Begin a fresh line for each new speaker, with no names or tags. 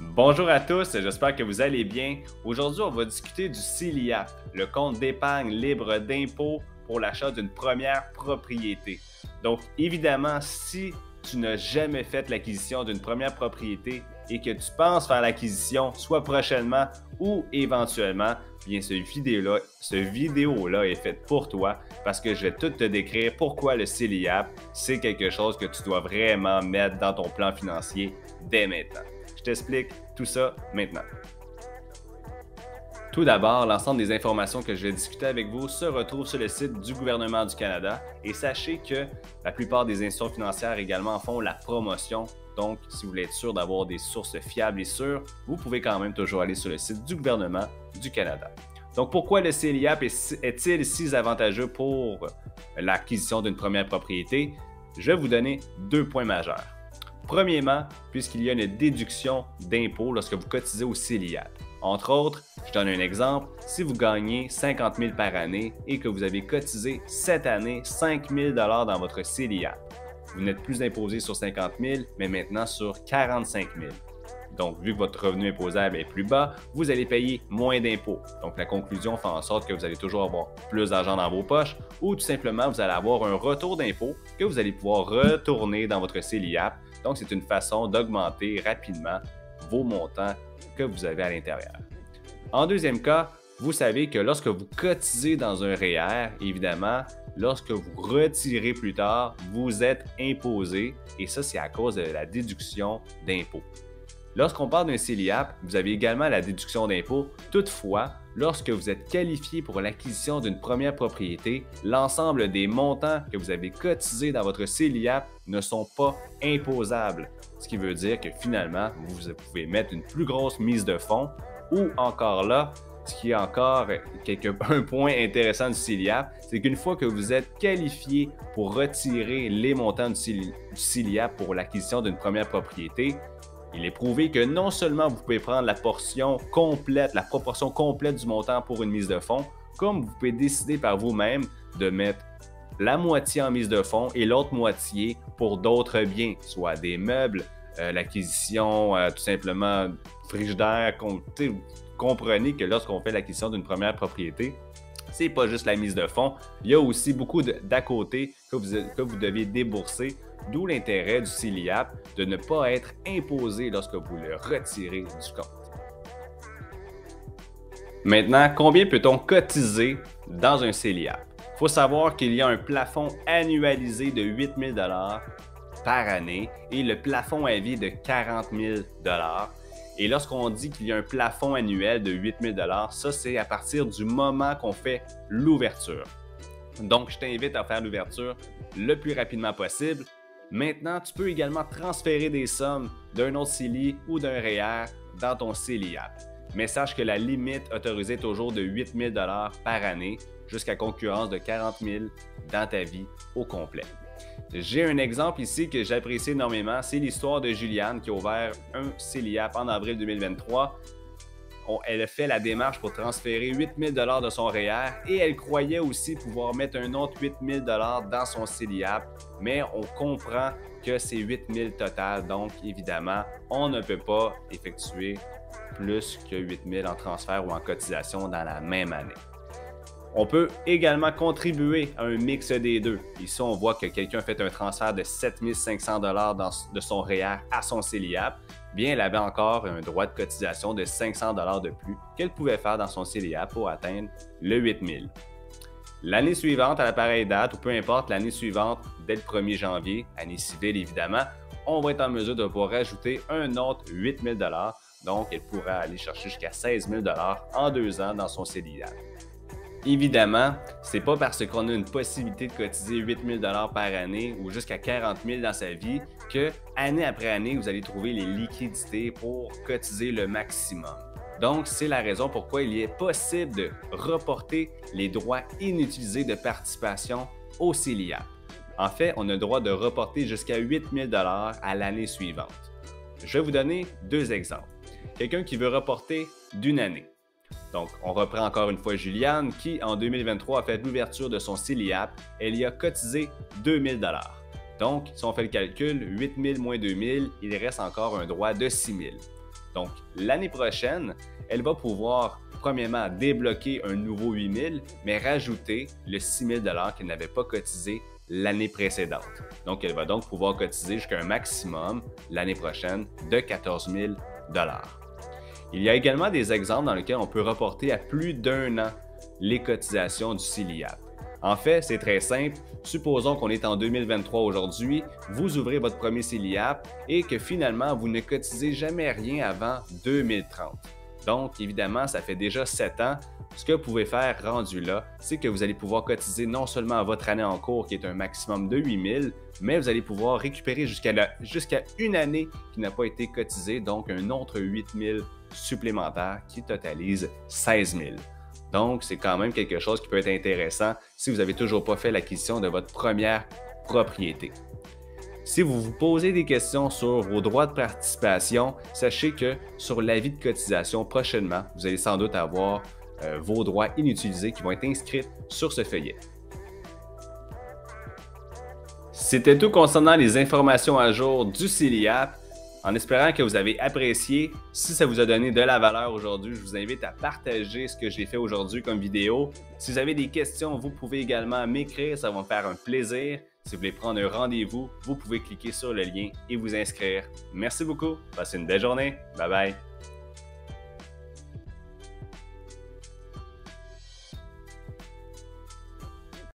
Bonjour à tous, j'espère que vous allez bien. Aujourd'hui, on va discuter du CELIAP, le compte d'épargne libre d'impôt pour l'achat d'une première propriété. Donc, évidemment, si tu n'as jamais fait l'acquisition d'une première propriété et que tu penses faire l'acquisition soit prochainement ou éventuellement, bien ce vidéo-là est faite pour toi parce que je vais tout te décrire pourquoi le CELIAP, c'est quelque chose que tu dois vraiment mettre dans ton plan financier dès maintenant. Je t'explique tout ça maintenant. Tout d'abord, l'ensemble des informations que je vais discuter avec vous se retrouvent sur le site du gouvernement du Canada et sachez que la plupart des institutions financières également font la promotion. Donc, si vous voulez être sûr d'avoir des sources fiables et sûres, vous pouvez quand même toujours aller sur le site du gouvernement du Canada. Donc, pourquoi le CELIAP est-il si avantageux pour l'acquisition d'une première propriété? Je vais vous donner deux points majeurs. Premièrement, puisqu'il y a une déduction d'impôt lorsque vous cotisez au CELIAP. Entre autres, je donne un exemple, si vous gagnez 50 000 par année et que vous avez cotisé cette année 5 000 dans votre CELIAP, vous n'êtes plus imposé sur 50 000, mais maintenant sur 45 000. Donc, vu que votre revenu imposable est plus bas, vous allez payer moins d'impôts. Donc, la conclusion fait en sorte que vous allez toujours avoir plus d'argent dans vos poches ou tout simplement, vous allez avoir un retour d'impôt que vous allez pouvoir retourner dans votre CELIAP. Donc, c'est une façon d'augmenter rapidement vos montants que vous avez à l'intérieur. En deuxième cas, vous savez que lorsque vous cotisez dans un REER, évidemment, lorsque vous retirez plus tard, vous êtes imposé et ça, c'est à cause de la déduction d'impôt. Lorsqu'on parle d'un CELIAP, vous avez également la déduction d'impôt. Toutefois, lorsque vous êtes qualifié pour l'acquisition d'une première propriété, l'ensemble des montants que vous avez cotisés dans votre CELIAP ne sont pas imposables. Ce qui veut dire que finalement, vous pouvez mettre une plus grosse mise de fonds ou encore là, ce qui est encore un point intéressant du CELIAP, c'est qu'une fois que vous êtes qualifié pour retirer les montants du CELIAP pour l'acquisition d'une première propriété, il est prouvé que non seulement vous pouvez prendre la proportion complète du montant pour une mise de fonds, comme vous pouvez décider par vous-même de mettre la moitié en mise de fonds et l'autre moitié pour d'autres biens, soit des meubles, l'acquisition tout simplement frigidaire. Comprenez que lorsqu'on fait l'acquisition d'une première propriété, c'est pas juste la mise de fonds, il y a aussi beaucoup d'à côté que vous devez débourser. D'où l'intérêt du CELIAP de ne pas être imposé lorsque vous le retirez du compte. Maintenant, combien peut-on cotiser dans un CELIAP? Il faut savoir qu'il y a un plafond annualisé de 8 000 par année et le plafond à vie de 40 000 Et lorsqu'on dit qu'il y a un plafond annuel de 8 000 ça c'est à partir du moment qu'on fait l'ouverture. Donc, je t'invite à faire l'ouverture le plus rapidement possible. Maintenant, tu peux également transférer des sommes d'un autre CELI ou d'un REER dans ton CELIAP. Mais sache que la limite autorisée est toujours de 8 000 par année jusqu'à concurrence de 40 000 dans ta vie au complet. J'ai un exemple ici que j'apprécie énormément, c'est l'histoire de Juliane qui a ouvert un CELIAP en avril 2023. Elle a fait la démarche pour transférer 8 000 de son REER et elle croyait aussi pouvoir mettre un autre 8 000 dans son CELIAP, mais on comprend que c'est 8 000 total, donc évidemment, on ne peut pas effectuer plus que 8 000 en transfert ou en cotisation dans la même année. On peut également contribuer à un mix des deux. Ici, on voit que quelqu'un fait un transfert de 7 500 de son REER à son CELIAP. Bien, elle avait encore un droit de cotisation de 500 de plus qu'elle pouvait faire dans son CELIAP pour atteindre le 8 000. L'année suivante, à la pareille date, ou peu importe, l'année suivante, dès le 1er janvier, année civile évidemment, on va être en mesure de pouvoir rajouter un autre 8 000 donc elle pourra aller chercher jusqu'à 16 000 en 2 ans dans son CELIAP. Évidemment, c'est pas parce qu'on a une possibilité de cotiser 8 000 par année ou jusqu'à 40 000 dans sa vie que, année après année, vous allez trouver les liquidités pour cotiser le maximum. Donc, c'est la raison pourquoi il est possible de reporter les droits inutilisés de participation au CELIAP. En fait, on a le droit de reporter jusqu'à 8 000 à l'année suivante. Je vais vous donner deux exemples. Quelqu'un qui veut reporter d'une année. Donc, on reprend encore une fois Juliane qui, en 2023, a fait l'ouverture de son CELIAP. Elle y a cotisé 2 000 $. Donc, si on fait le calcul, 8 000 moins 2 000, il reste encore un droit de 6 000. Donc, l'année prochaine, elle va pouvoir, premièrement, débloquer un nouveau 8 000, mais rajouter le 6 000 qu'elle n'avait pas cotisé l'année précédente. Donc, elle va donc pouvoir cotiser jusqu'à un maximum l'année prochaine de 14 000 $. Il y a également des exemples dans lesquels on peut reporter à plus d'un an les cotisations du CELIAP. En fait, c'est très simple. Supposons qu'on est en 2023 aujourd'hui, vous ouvrez votre premier CELIAP et que finalement, vous ne cotisez jamais rien avant 2030. Donc, évidemment, ça fait déjà 7 ans. Ce que vous pouvez faire rendu là, c'est que vous allez pouvoir cotiser non seulement à votre année en cours, qui est un maximum de 8 000, mais vous allez pouvoir récupérer jusqu'à une année qui n'a pas été cotisée, donc un autre 8 000 supplémentaire qui totalise 16 000. Donc, c'est quand même quelque chose qui peut être intéressant si vous n'avez toujours pas fait l'acquisition de votre première propriété. Si vous vous posez des questions sur vos droits de participation, sachez que sur l'avis de cotisation prochainement, vous allez sans doute avoir vos droits inutilisés qui vont être inscrits sur ce feuillet. C'était tout concernant les informations à jour du CELIAP. En espérant que vous avez apprécié, si ça vous a donné de la valeur aujourd'hui, je vous invite à partager ce que j'ai fait aujourd'hui comme vidéo. Si vous avez des questions, vous pouvez également m'écrire, ça va me faire un plaisir. Si vous voulez prendre un rendez-vous, vous pouvez cliquer sur le lien et vous inscrire. Merci beaucoup, passez une belle journée, bye bye!